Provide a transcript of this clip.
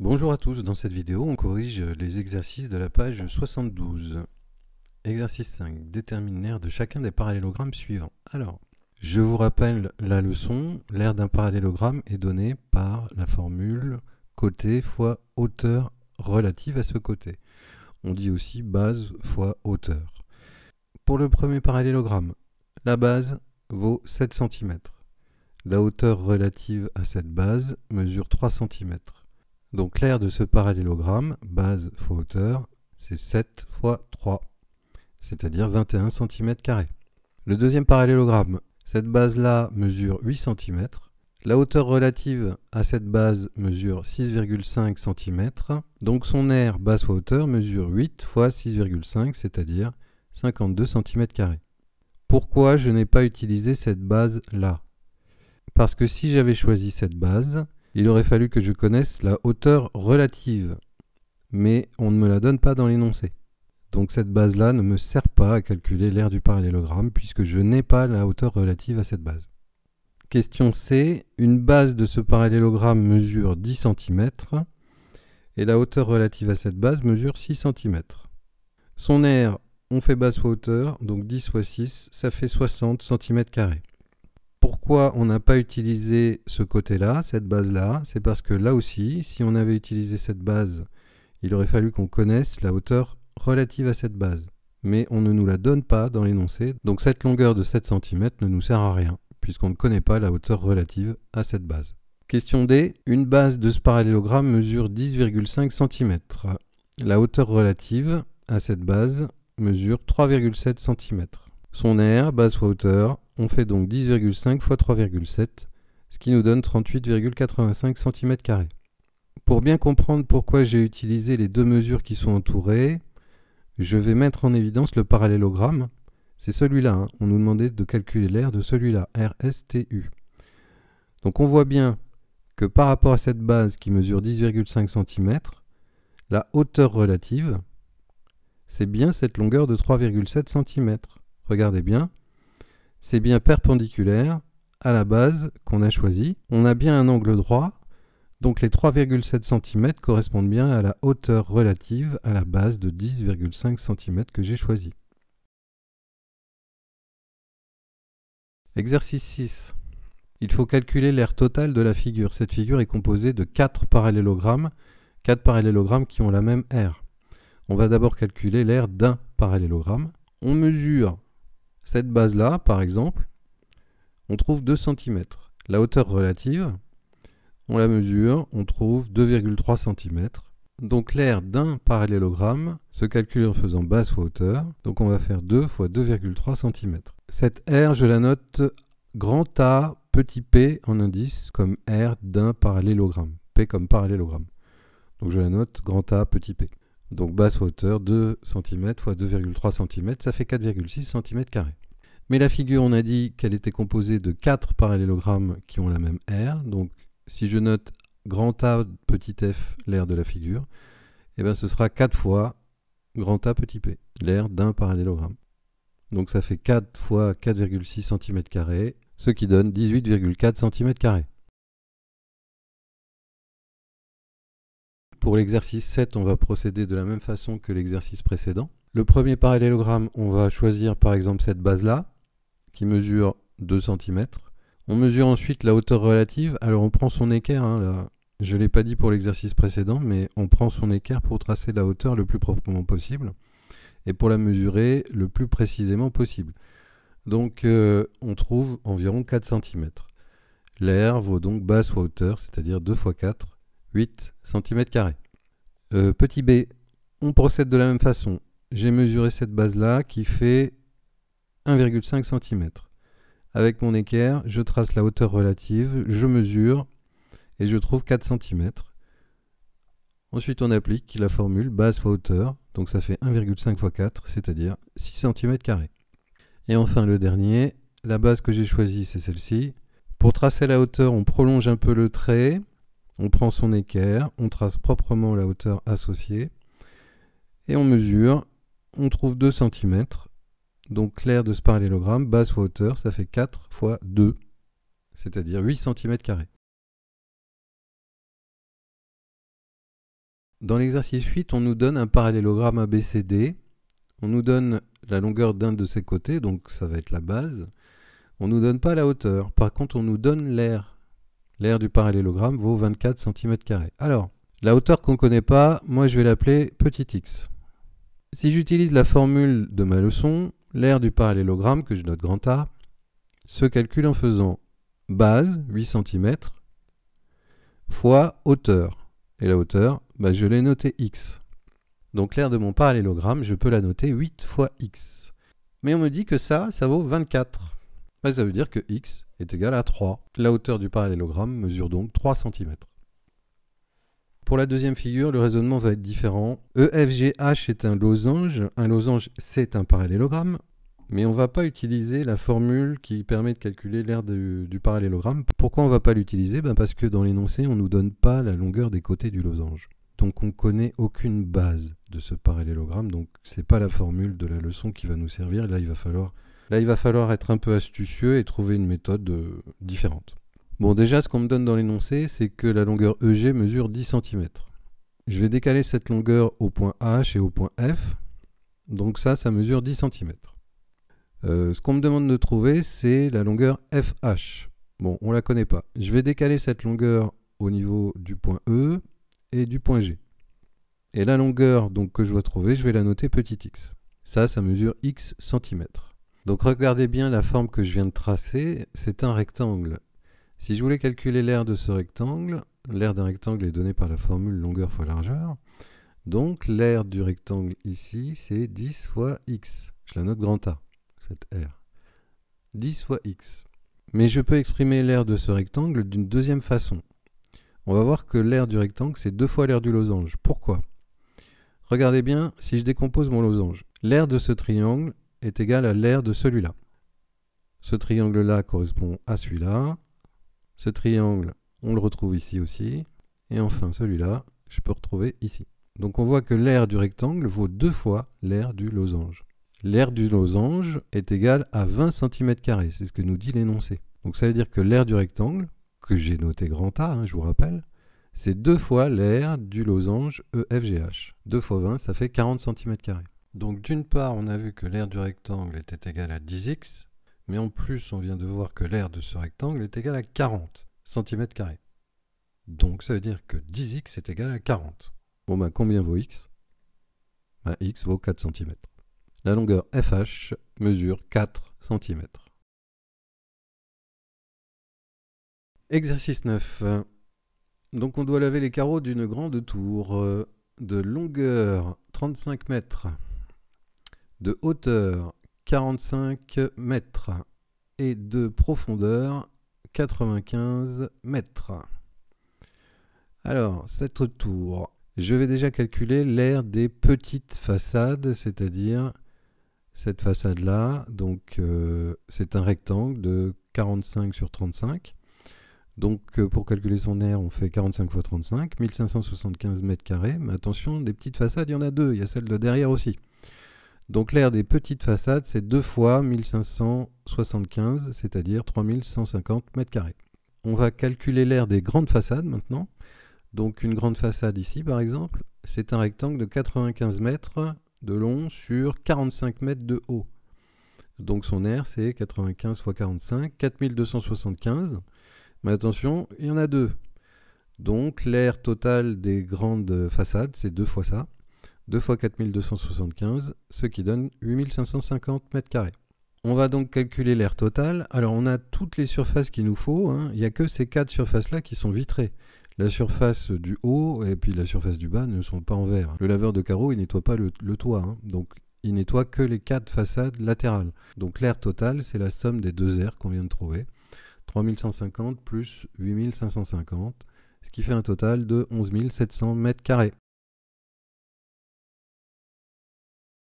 Bonjour à tous, dans cette vidéo on corrige les exercices de la page 72. Exercice 5, détermine l'aire de chacun des parallélogrammes suivants. Alors, je vous rappelle la leçon, l'aire d'un parallélogramme est donnée par la formule côté fois hauteur relative à ce côté. On dit aussi base fois hauteur. Pour le premier parallélogramme, la base vaut 7 cm. La hauteur relative à cette base mesure 3 cm. Donc l'aire de ce parallélogramme, base fois hauteur, c'est 7 fois 3, c'est-à-dire 21 cm². Le deuxième parallélogramme, cette base-là mesure 8 cm. La hauteur relative à cette base mesure 6,5 cm. Donc son aire, base fois hauteur, mesure 8 fois 6,5, c'est-à-dire 52 cm². Pourquoi je n'ai pas utilisé cette base-là? Parce que si j'avais choisi cette base, il aurait fallu que je connaisse la hauteur relative, mais on ne me la donne pas dans l'énoncé. Donc cette base-là ne me sert pas à calculer l'aire du parallélogramme, puisque je n'ai pas la hauteur relative à cette base. Question C, une base de ce parallélogramme mesure 10 cm, et la hauteur relative à cette base mesure 6 cm. Son aire, on fait base fois hauteur, donc 10 fois 6, ça fait 60 cm². Pourquoi on n'a pas utilisé ce côté-là, cette base-là? C'est parce que là aussi, si on avait utilisé cette base, il aurait fallu qu'on connaisse la hauteur relative à cette base. Mais on ne nous la donne pas dans l'énoncé, donc cette longueur de 7 cm ne nous sert à rien, puisqu'on ne connaît pas la hauteur relative à cette base. Question D, une base de ce parallélogramme mesure 10,5 cm. La hauteur relative à cette base mesure 3,7 cm. Son aire, base fois hauteur, on fait donc 10,5 fois 3,7, ce qui nous donne 38,85 cm². Pour bien comprendre pourquoi j'ai utilisé les deux mesures qui sont entourées, je vais mettre en évidence le parallélogramme. C'est celui-là, hein. On nous demandait de calculer l'aire de celui-là, RSTU. Donc on voit bien que par rapport à cette base qui mesure 10,5 cm, la hauteur relative, c'est bien cette longueur de 3,7 cm. Regardez bien, c'est bien perpendiculaire à la base qu'on a choisie. On a bien un angle droit, donc les 3,7 cm correspondent bien à la hauteur relative à la base de 10,5 cm que j'ai choisi. Exercice 6. Il faut calculer l'aire totale de la figure. Cette figure est composée de 4 parallélogrammes qui ont la même aire. On va d'abord calculer l'aire d'un parallélogramme. On mesure cette base-là, par exemple, on trouve 2 cm. La hauteur relative, on la mesure, on trouve 2,3 cm. Donc l'aire d'un parallélogramme se calcule en faisant base fois hauteur. Donc on va faire 2 fois 2,3 cm. Cette aire, je la note grand A, petit p en indice, comme aire d'un parallélogramme. P comme parallélogramme. Donc je la note grand A, petit p. Donc base fois hauteur, 2 cm fois 2,3 cm, ça fait 4,6 cm². Mais la figure, on a dit qu'elle était composée de 4 parallélogrammes qui ont la même aire. Donc si je note grand A, petit f, l'aire de la figure, eh bien, ce sera 4 fois grand A, petit p, l'aire d'un parallélogramme. Donc ça fait 4 fois 4,6 cm², ce qui donne 18,4 cm². Pour l'exercice 7, on va procéder de la même façon que l'exercice précédent. Le premier parallélogramme, on va choisir par exemple cette base-là, qui mesure 2 cm. On mesure ensuite la hauteur relative. Alors on prend son équerre, hein, là. Je ne l'ai pas dit pour l'exercice précédent, mais on prend son équerre pour tracer la hauteur le plus proprement possible et pour la mesurer le plus précisément possible. Donc on trouve environ 4 cm. L'aire vaut donc base fois hauteur, c'est-à-dire 2 fois 4, 8 cm². Petit b, on procède de la même façon. J'ai mesuré cette base-là qui fait 1,5 cm. Avec mon équerre, je trace la hauteur relative, je mesure et je trouve 4 cm. Ensuite, on applique la formule base fois hauteur, donc ça fait 1,5 fois 4, c'est-à-dire 6 cm². Et enfin le dernier, la base que j'ai choisie, c'est celle-ci. Pour tracer la hauteur, on prolonge un peu le trait, on prend son équerre, on trace proprement la hauteur associée et on mesure, on trouve 2 cm. Donc l'aire de ce parallélogramme, base fois hauteur, ça fait 4 fois 2, c'est-à-dire 8 cm². dans l'exercice 8, on nous donne un parallélogramme ABCD. On nous donne la longueur d'un de ses côtés, donc ça va être la base. On ne nous donne pas la hauteur. Par contre, on nous donne l'aire. L'aire du parallélogramme vaut 24 cm². Alors, la hauteur qu'on ne connaît pas, moi je vais l'appeler petit x. Si j'utilise la formule de ma leçon, l'aire du parallélogramme, que je note grand A, se calcule en faisant base, 8 cm, fois hauteur. Et la hauteur, je l'ai notée x. Donc l'aire de mon parallélogramme, je peux la noter 8 fois x. Mais on me dit que ça vaut 24. Ça veut dire que x est égal à 3. La hauteur du parallélogramme mesure donc 3 cm. Pour la deuxième figure, le raisonnement va être différent. EFGH est un losange. Un losange, c'est un parallélogramme. Mais on ne va pas utiliser la formule qui permet de calculer l'aire du parallélogramme. Pourquoi on ne va pas l'utiliser? Parce que dans l'énoncé, on ne nous donne pas la longueur des côtés du losange. Donc on ne connaît aucune base de ce parallélogramme. Donc ce n'est pas la formule de la leçon qui va nous servir. Là, il va falloir être un peu astucieux et trouver une méthode différente. Bon, déjà, ce qu'on me donne dans l'énoncé, c'est que la longueur EG mesure 10 cm. Je vais décaler cette longueur au point H et au point F. Donc ça mesure 10 cm. Ce qu'on me demande de trouver, c'est la longueur FH. Bon, on ne la connaît pas. Je vais décaler cette longueur au niveau du point E et du point G. Et la longueur donc, que je dois trouver, je vais la noter petit x. Ça mesure x cm. Donc regardez bien la forme que je viens de tracer, c'est un rectangle. Si je voulais calculer l'aire de ce rectangle, l'aire d'un rectangle est donnée par la formule longueur fois largeur. Donc l'aire du rectangle ici, c'est 10 fois x. Je la note grand A, cette aire. 10 fois x. Mais je peux exprimer l'aire de ce rectangle d'une deuxième façon. On va voir que l'aire du rectangle, c'est 2 fois l'aire du losange. Pourquoi? Regardez bien, si je décompose mon losange, l'aire de ce triangle est égale à l'aire de celui-là. Ce triangle-là correspond à celui-là. Ce triangle, on le retrouve ici aussi. Et enfin, celui-là, je peux retrouver ici. Donc on voit que l'aire du rectangle vaut 2 fois l'aire du losange. L'aire du losange est égale à 20 cm². C'est ce que nous dit l'énoncé. Donc ça veut dire que l'aire du rectangle, que j'ai noté grand A, je vous rappelle, c'est 2 fois l'aire du losange EFGH. 2 fois 20, ça fait 40 cm². Donc d'une part, on a vu que l'aire du rectangle était égale à 10x, mais en plus, on vient de voir que l'aire de ce rectangle est égale à 40 cm². Donc ça veut dire que 10x est égal à 40. Bon, combien vaut x? X vaut 4 cm. La longueur FH mesure 4 cm. Exercice 9. Donc on doit laver les carreaux d'une grande tour de longueur 35 mètres, de hauteur 45 mètres et de profondeur 95 mètres. Alors, cette tour, je vais déjà calculer l'aire des petites façades, c'est-à-dire cette façade-là. Donc, c'est un rectangle de 45 sur 35. Donc, pour calculer son aire, on fait 45 fois 35, 1575 mètres carrés. Mais attention, des petites façades, il y en a deux. Il y a celle de derrière aussi. Donc, l'aire des petites façades, c'est 2 fois 1575, c'est-à-dire 3150 mètres carrés. On va calculer l'aire des grandes façades maintenant. Donc, une grande façade ici, par exemple, c'est un rectangle de 95 mètres de long sur 45 mètres de haut. Donc, son aire, c'est 95 fois 45, 4275. Mais attention, il y en a deux. Donc l'aire totale des grandes façades, c'est 2 fois ça. 2 fois 4275, ce qui donne 8550 mètres carrés. On va donc calculer l'aire totale. Alors on a toutes les surfaces qu'il nous faut. Il n'y a que ces 4 surfaces-là qui sont vitrées. La surface du haut et puis la surface du bas ne sont pas en verre. Le laveur de carreaux, il ne nettoie pas le toit. Donc il nettoie que les 4 façades latérales. Donc l'aire totale, c'est la somme des deux aires qu'on vient de trouver. 3150 plus 8550, ce qui fait un total de 11 700 mètres carrés.